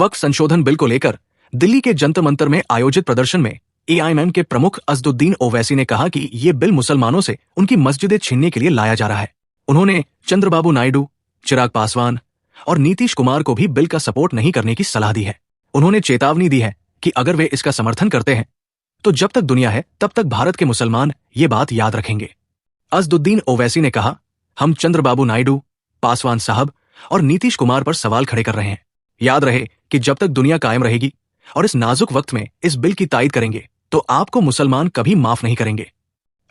वक्फ संशोधन बिल को लेकर दिल्ली के जंतर मंतर में आयोजित प्रदर्शन में एआईएमआईएम के प्रमुख असदुद्दीन ओवैसी ने कहा कि ये बिल मुसलमानों से उनकी मस्जिदें छीनने के लिए लाया जा रहा है। उन्होंने चंद्रबाबू नायडू, चिराग पासवान और नीतीश कुमार को भी बिल का सपोर्ट नहीं करने की सलाह दी है। उन्होंने चेतावनी दी है कि अगर वे इसका समर्थन करते हैं तो जब तक दुनिया है तब तक भारत के मुसलमान ये बात याद रखेंगे। असदुद्दीन ओवैसी ने कहा, हम चंद्रबाबू नायडू, पासवान साहब और नीतीश कुमार पर सवाल खड़े कर रहे हैं। याद रहे कि जब तक दुनिया कायम रहेगी और इस नाजुक वक्त में इस बिल की तायद करेंगे तो आपको मुसलमान कभी माफ नहीं करेंगे।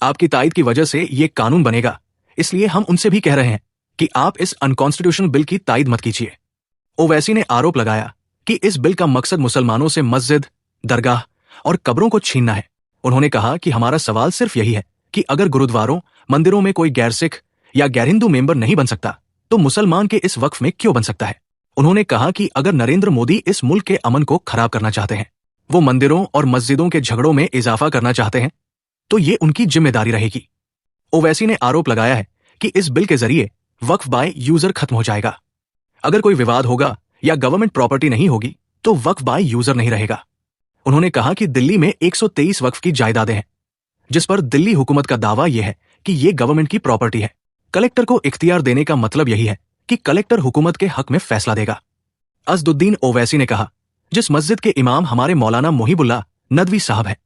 आपकी तायद की वजह से ये कानून बनेगा, इसलिए हम उनसे भी कह रहे हैं कि आप इस अनकॉन्स्टिट्यूशनल बिल की तायद मत कीजिए। ओवैसी ने आरोप लगाया कि इस बिल का मकसद मुसलमानों से मस्जिद, दरगाह और कब्रों को छीनना है। उन्होंने कहा कि हमारा सवाल सिर्फ यही है कि अगर गुरुद्वारों, मंदिरों में कोई गैर सिख या गैर हिंदू मेंबर नहीं बन सकता तो मुसलमान के इस वक्फ में क्यों बन सकता है। उन्होंने कहा कि अगर नरेंद्र मोदी इस मुल्क के अमन को खराब करना चाहते हैं, वो मंदिरों और मस्जिदों के झगड़ों में इजाफा करना चाहते हैं, तो ये उनकी जिम्मेदारी रहेगी। ओवैसी ने आरोप लगाया है कि इस बिल के जरिए वक्फ बाय यूजर खत्म हो जाएगा। अगर कोई विवाद होगा या गवर्नमेंट प्रॉपर्टी नहीं होगी तो वक्फ बाय यूजर नहीं रहेगा। उन्होंने कहा कि दिल्ली में 123 वक्फ की जायदादें हैं, जिस पर दिल्ली हुकूमत का दावा यह है कि ये गवर्नमेंट की प्रॉपर्टी है। कलेक्टर को इख्तियार देने का मतलब यही है कि कलेक्टर हुकूमत के हक में फैसला देगा। असदुद्दीन ओवैसी ने कहा, जिस मस्जिद के इमाम हमारे मौलाना मोहिबुल्लाह नदवी साहब हैं,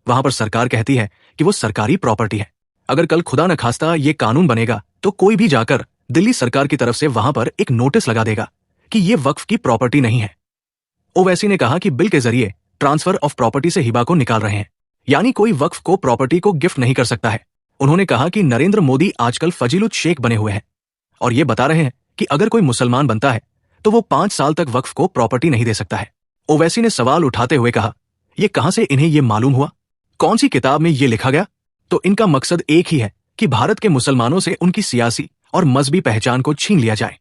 वहां पर सरकार कहती है कि वो सरकारी प्रॉपर्टी है। अगर कल खुदा न खास्ता ये कानून बनेगा तो कोई भी जाकर दिल्ली सरकार की तरफ से वहां पर एक नोटिस लगा देगा कि ये वक्फ की प्रॉपर्टी नहीं है। ओवैसी ने कहा कि बिल के जरिए ट्रांसफर ऑफ प्रॉपर्टी से हिबा को निकाल रहे हैं, यानी कोई वक्फ को प्रॉपर्टी को गिफ्ट नहीं कर सकता है। उन्होंने कहा कि नरेंद्र मोदी आजकल फजीलुत शेख बने हुए हैं और ये बता रहे हैं कि अगर कोई मुसलमान बनता है तो वो 5 साल तक वक्फ को प्रॉपर्टी नहीं दे सकता है। ओवैसी ने सवाल उठाते हुए कहा, ये कहां से इन्हें ये मालूम हुआ, कौन सी किताब में ये लिखा गया? तो इनका मकसद एक ही है कि भारत के मुसलमानों से उनकी सियासी और मजहबी पहचान को छीन लिया जाए।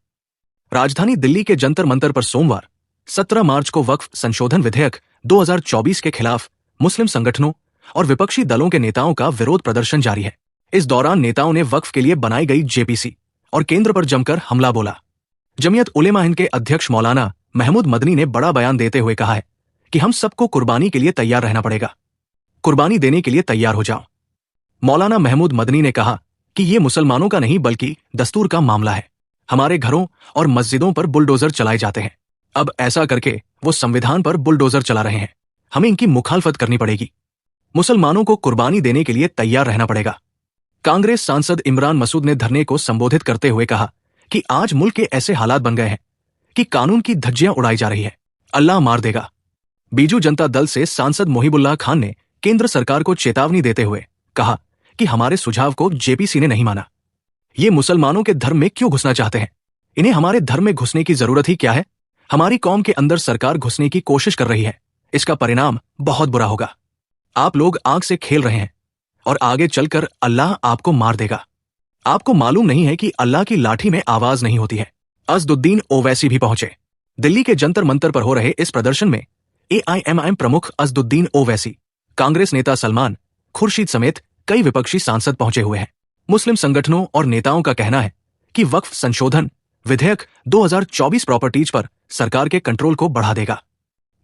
राजधानी दिल्ली के जंतर मंतर पर सोमवार 17 मार्च को वक्फ संशोधन विधेयक 2024 के खिलाफ मुस्लिम संगठनों और विपक्षी दलों के नेताओं का विरोध प्रदर्शन जारी है। इस दौरान नेताओं ने वक्फ के लिए बनाई गई जेपीसी और केंद्र पर जमकर हमला बोला। जमीयत उलेमा हिंद के अध्यक्ष मौलाना महमूद मदनी ने बड़ा बयान देते हुए कहा है कि हम सबको कुर्बानी के लिए तैयार रहना पड़ेगा, कुर्बानी देने के लिए तैयार हो जाओ। मौलाना महमूद मदनी ने कहा कि ये मुसलमानों का नहीं बल्कि दस्तूर का मामला है। हमारे घरों और मस्जिदों पर बुलडोजर चलाए जाते हैं, अब ऐसा करके वो संविधान पर बुलडोजर चला रहे हैं। हमें इनकी मुखालफत करनी पड़ेगी, मुसलमानों को कुर्बानी देने के लिए तैयार रहना पड़ेगा। कांग्रेस सांसद इमरान मसूद ने धरने को संबोधित करते हुए कहा कि आज मुल्क के ऐसे हालात बन गए हैं कि कानून की धज्जियां उड़ाई जा रही है, अल्लाह मार देगा। बीजू जनता दल से सांसद मोहिबुल्लाह खान ने केंद्र सरकार को चेतावनी देते हुए कहा कि हमारे सुझाव को जेपीसी ने नहीं माना। ये मुसलमानों के धर्म में क्यों घुसना चाहते हैं? इन्हें हमारे धर्म में घुसने की जरूरत ही क्या है? हमारी कौम के अंदर सरकार घुसने की कोशिश कर रही है, इसका परिणाम बहुत बुरा होगा। आप लोग आग से खेल रहे हैं और आगे चलकर अल्लाह आपको मार देगा। आपको मालूम नहीं है कि अल्लाह की लाठी में आवाज नहीं होती है। असदुद्दीन ओवैसी भी पहुंचे। दिल्ली के जंतर मंतर पर हो रहे इस प्रदर्शन में एआईएमआईएम प्रमुख असदुद्दीन ओवैसी, कांग्रेस नेता सलमान खुर्शीद समेत कई विपक्षी सांसद पहुंचे हुए हैं। मुस्लिम संगठनों और नेताओं का कहना है कि वक्फ संशोधन विधेयक 2024 प्रॉपर्टीज पर सरकार के कंट्रोल को बढ़ा देगा।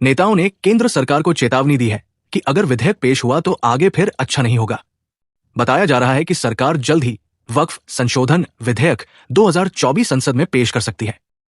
नेताओं ने केंद्र सरकार को चेतावनी दी है कि अगर विधेयक पेश हुआ तो आगे फिर अच्छा नहीं होगा। बताया जा रहा है कि सरकार जल्द ही वक्फ संशोधन विधेयक 2024 संसद में पेश कर सकती है।